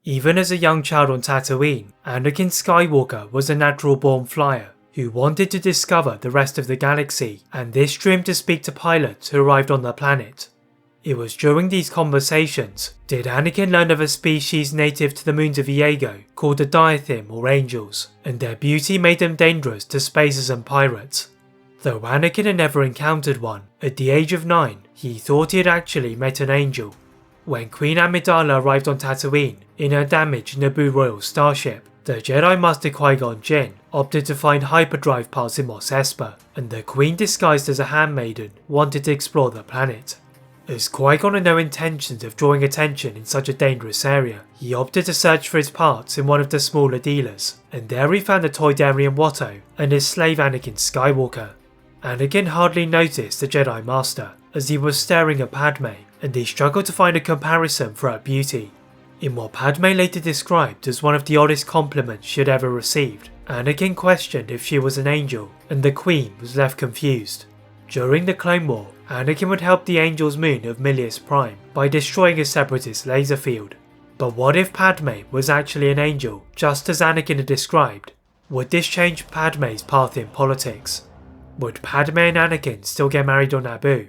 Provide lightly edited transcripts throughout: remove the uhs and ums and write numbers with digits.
Even as a young child on Tatooine, Anakin Skywalker was a natural-born flyer who wanted to discover the rest of the galaxy, and this drew him to speak to pilots who arrived on the planet. It was during these conversations did Anakin learn of a species native to the moons of Iego called the Diathim or Angels, and their beauty made them dangerous to spacers and pirates. Though Anakin had never encountered one, at the age of 9 he thought he had actually met an angel. When Queen Amidala arrived on Tatooine in her damaged Naboo royal starship, the Jedi Master Qui-Gon Jinn opted to find hyperdrive parts in Mos Espa, and the Queen, disguised as a handmaiden, wanted to explore the planet. As Qui-Gon had no intentions of drawing attention in such a dangerous area, he opted to search for his parts in one of the smaller dealers, and there he found the Toydarian Watto and his slave Anakin Skywalker. Anakin hardly noticed the Jedi Master as he was staring at Padme, and he struggled to find a comparison for her beauty. In what Padme later described as one of the oddest compliments she had ever received, Anakin questioned if she was an angel, and the Queen was left confused. During the Clone War, Anakin would help the Angel's moon of Millius Prime by destroying a Separatist laser field. But what if Padme was actually an angel, just as Anakin had described? Would this change Padme's path in politics? Would Padme and Anakin still get married on Naboo?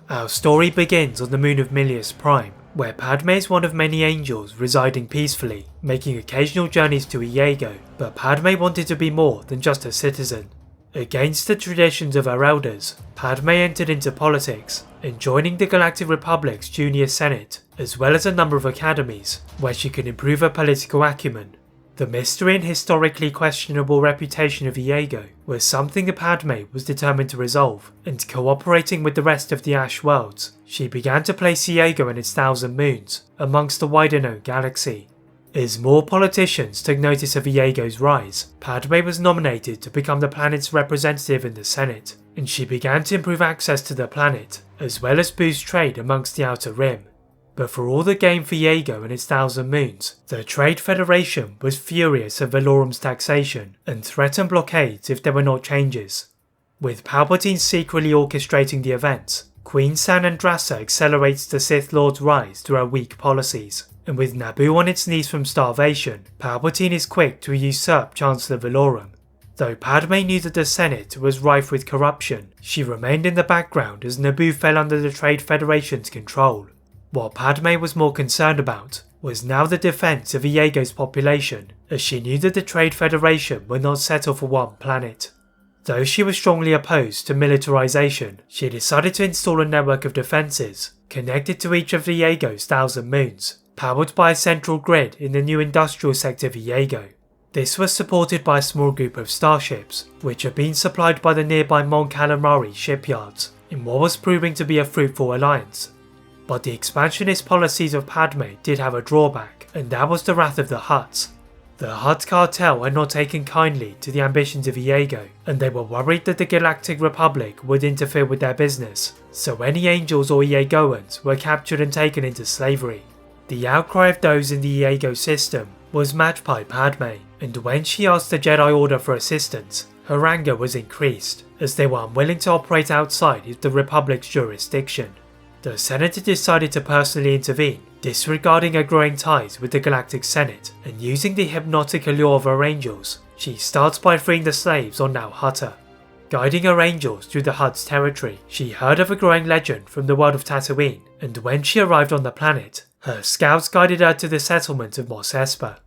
Our story begins on the moon of Millius Prime, where Padme is one of many angels residing peacefully, making occasional journeys to Iego, but Padme wanted to be more than just a citizen. Against the traditions of her elders, Padme entered into politics and joining the Galactic Republic's Junior Senate, as well as a number of academies where she could improve her political acumen. The mystery and historically questionable reputation of Iego was something that Padme was determined to resolve, and cooperating with the rest of the Ash worlds, she began to place Iego and its 1,000 moons amongst the wider known galaxy. As more politicians took notice of Iego's rise, Padme was nominated to become the planet's representative in the Senate, and she began to improve access to the planet, as well as boost trade amongst the Outer Rim. But for all the gain for Iego and its 1,000 moons, the Trade Federation was furious at Valorum's taxation and threatened blockades if there were not changes. With Palpatine secretly orchestrating the events, Queen San Andrasa accelerates the Sith Lord's rise through her weak policies, and with Naboo on its knees from starvation, Palpatine is quick to usurp Chancellor Valorum. Though Padme knew that the Senate was rife with corruption, she remained in the background as Naboo fell under the Trade Federation's control. What Padme was more concerned about was now the defense of Iego's population, as she knew that the Trade Federation would not settle for one planet. Though she was strongly opposed to militarization, she decided to install a network of defenses connected to each of Iego's 1,000 moons, powered by a central grid in the new industrial sector of Iego. This was supported by a small group of starships, which had been supplied by the nearby Mon Calamari shipyards, in what was proving to be a fruitful alliance. But the expansionist policies of Padme did have a drawback, and that was the wrath of the Hutts. The Hutt cartel had not taken kindly to the ambitions of Iego, and they were worried that the Galactic Republic would interfere with their business, so any Angels or Iegoans were captured and taken into slavery. The outcry of those in the Iego system was matched by Padme, and when she asked the Jedi Order for assistance, her anger was increased, as they were unwilling to operate outside of the Republic's jurisdiction. The Senator decided to personally intervene, disregarding her growing ties with the Galactic Senate, and using the hypnotic allure of her angels, she starts by freeing the slaves on Nal Hutta. Guiding her angels through the Hutt's territory, she heard of a growing legend from the world of Tatooine, and when she arrived on the planet, her scouts guided her to the settlement of Mos Espa.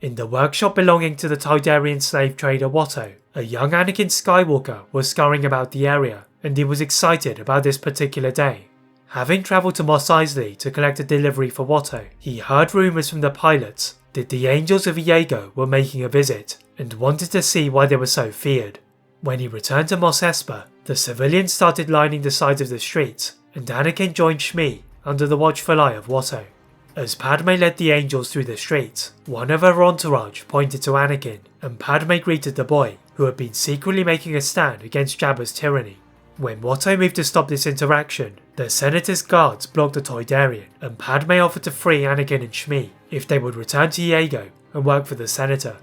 In the workshop belonging to the Toydarian slave trader Watto, a young Anakin Skywalker was scurrying about the area, and he was excited about this particular day. Having travelled to Mos Eisley to collect a delivery for Watto, he heard rumours from the pilots that the Angels of Iego were making a visit, and wanted to see why they were so feared. When he returned to Mos Espa, the civilians started lining the sides of the streets, and Anakin joined Shmi under the watchful eye of Watto. As Padme led the Angels through the streets, one of her entourage pointed to Anakin, and Padme greeted the boy, who had been secretly making a stand against Jabba's tyranny. When Watto moved to stop this interaction, the Senator's guards blocked the Toydarian, and Padme offered to free Anakin and Shmi if they would return to Iego and work for the Senator.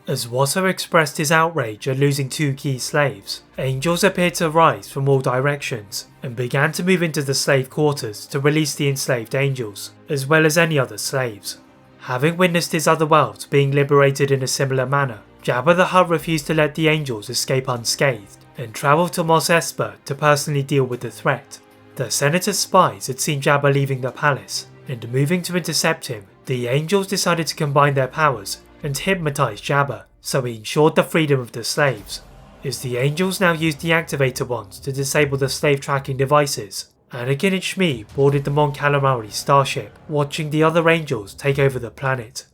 As Watto expressed his outrage at losing 2 key slaves, Angels appeared to rise from all directions and began to move into the slave quarters to release the enslaved Angels, as well as any other slaves. Having witnessed his other worlds being liberated in a similar manner, Jabba the Hutt refused to let the Angels escape unscathed and travelled to Mos Espa to personally deal with the threat. The Senator's spies had seen Jabba leaving the palace, and moving to intercept him, the Angels decided to combine their powers and hypnotise Jabba, so he ensured the freedom of the slaves. As the Angels now used the Activator Wands to disable the slave tracking devices, Anakin and Shmi boarded the Mon Calamari starship, watching the other Angels take over the planet.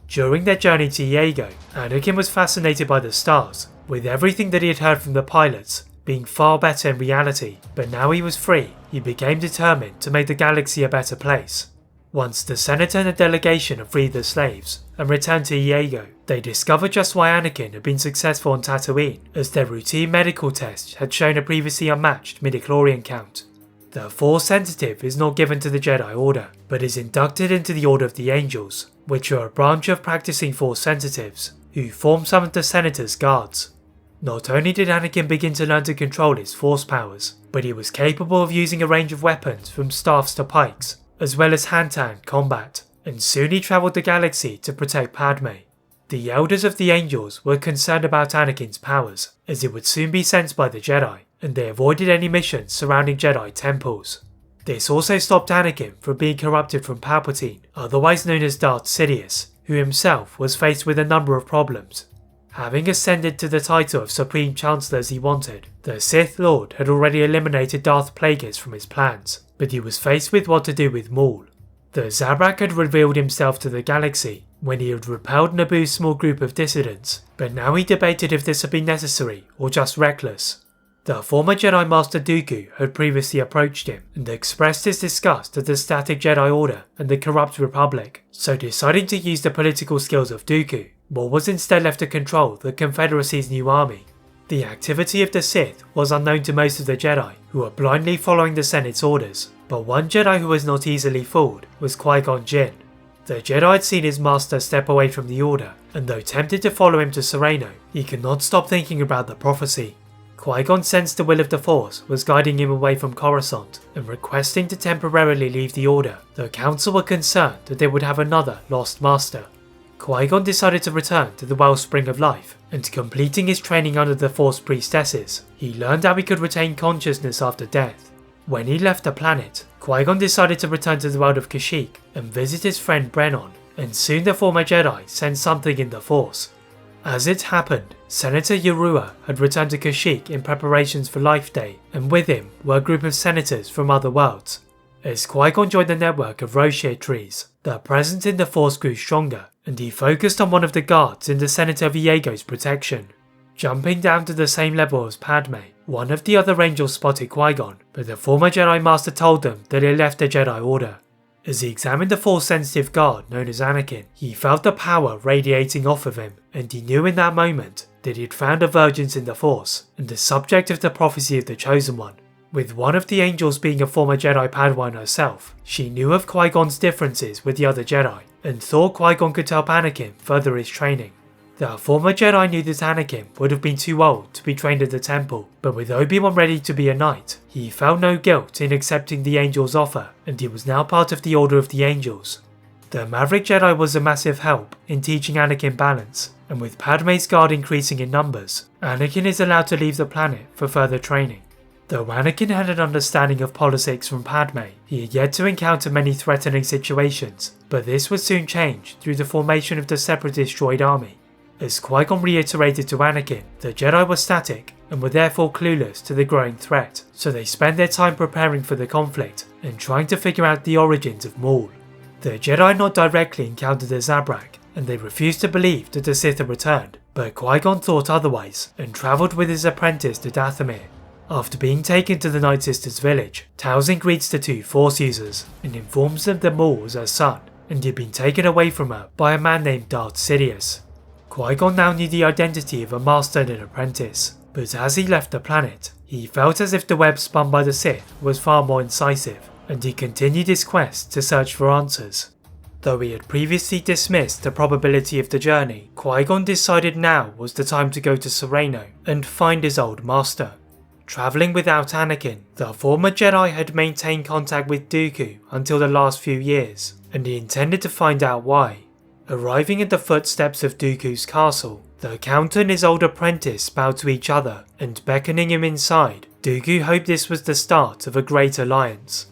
During their journey to Iego, Anakin was fascinated by the stars, with everything that he had heard from the pilots being far better in reality, but now he was free, he became determined to make the galaxy a better place. Once the Senator and the delegation had freed the slaves and returned to Iego, they discovered just why Anakin had been successful on Tatooine, as their routine medical tests had shown a previously unmatched midichlorian count. The Force Sensitive is not given to the Jedi Order, but is inducted into the Order of the Angels, which are a branch of practicing Force Sensitives, who form some of the Senator's guards. Not only did Anakin begin to learn to control his Force powers, but he was capable of using a range of weapons from staffs to pikes, as well as hand-to-hand combat, and soon he travelled the galaxy to protect Padme. The Elders of the Angels were concerned about Anakin's powers, as it would soon be sensed by the Jedi, and they avoided any missions surrounding Jedi temples. This also stopped Anakin from being corrupted from Palpatine, otherwise known as Darth Sidious, who himself was faced with a number of problems. Having ascended to the title of Supreme Chancellor as he wanted, the Sith Lord had already eliminated Darth Plagueis from his plans, but he was faced with what to do with Maul. The Zabrak had revealed himself to the galaxy when he had repelled Naboo's small group of dissidents, but now he debated if this had been necessary or just reckless. The former Jedi Master Dooku had previously approached him and expressed his disgust at the static Jedi Order and the corrupt Republic, so deciding to use the political skills of Dooku, Maul was instead left to control the Confederacy's new army. The activity of the Sith was unknown to most of the Jedi, who were blindly following the Senate's orders, but one Jedi who was not easily fooled was Qui-Gon Jinn. The Jedi had seen his master step away from the Order, and though tempted to follow him to Sereno, he could not stop thinking about the prophecy. Qui-Gon sensed the will of the Force was guiding him away from Coruscant and requesting to temporarily leave the Order. The Council were concerned that they would have another lost master. Qui-Gon decided to return to the Wellspring of Life, and completing his training under the Force Priestesses, he learned how he could retain consciousness after death. When he left the planet, Qui-Gon decided to return to the world of Kashyyyk and visit his friend Brennon, and soon the former Jedi sensed something in the Force. As it happened, Senator Yorua had returned to Kashyyyk in preparations for Life Day, and with him were a group of senators from other worlds. As Qui-Gon joined the network of Roshir trees, the presence in the Force grew stronger, and he focused on one of the guards in the Senator of Iego's protection. Jumping down to the same level as Padme, one of the other Angels spotted Qui-Gon, but the former Jedi Master told them that he left the Jedi Order. As he examined the Force-sensitive guard known as Anakin, he felt the power radiating off of him, and he knew in that moment that he had found a virgin in the Force, and the subject of the prophecy of the Chosen One. With one of the Angels being a former Jedi Padawan herself, she knew of Qui-Gon's differences with the other Jedi, and thought Qui-Gon could help Anakin further his training. The former Jedi knew that Anakin would have been too old to be trained at the temple, but with Obi-Wan ready to be a knight, he felt no guilt in accepting the Angel's offer, and he was now part of the Order of the Angels. The Maverick Jedi was a massive help in teaching Anakin balance, and with Padme's guard increasing in numbers, Anakin is allowed to leave the planet for further training. Though Anakin had an understanding of politics from Padme, he had yet to encounter many threatening situations, but this would soon change through the formation of the Separatist droid army. As Qui-Gon reiterated to Anakin, the Jedi were static and were therefore clueless to the growing threat, so they spent their time preparing for the conflict and trying to figure out the origins of Maul. The Jedi not directly encountered the Zabrak, and they refused to believe that the Sith had returned, but Qui-Gon thought otherwise and travelled with his apprentice to Dathomir. After being taken to the Night Sisters' village, Talzin greets the two Force users and informs them that Maul was her son, and he had been taken away from her by a man named Darth Sidious. Qui-Gon now knew the identity of a master and an apprentice, but as he left the planet, he felt as if the web spun by the Sith was far more incisive, and he continued his quest to search for answers. Though he had previously dismissed the probability of the journey, Qui-Gon decided now was the time to go to Sereno and find his old master. Travelling without Anakin, the former Jedi had maintained contact with Dooku until the last few years, and he intended to find out why. Arriving at the footsteps of Dooku's castle, the Count and his old apprentice bow to each other, and beckoning him inside, Dooku hoped this was the start of a great alliance,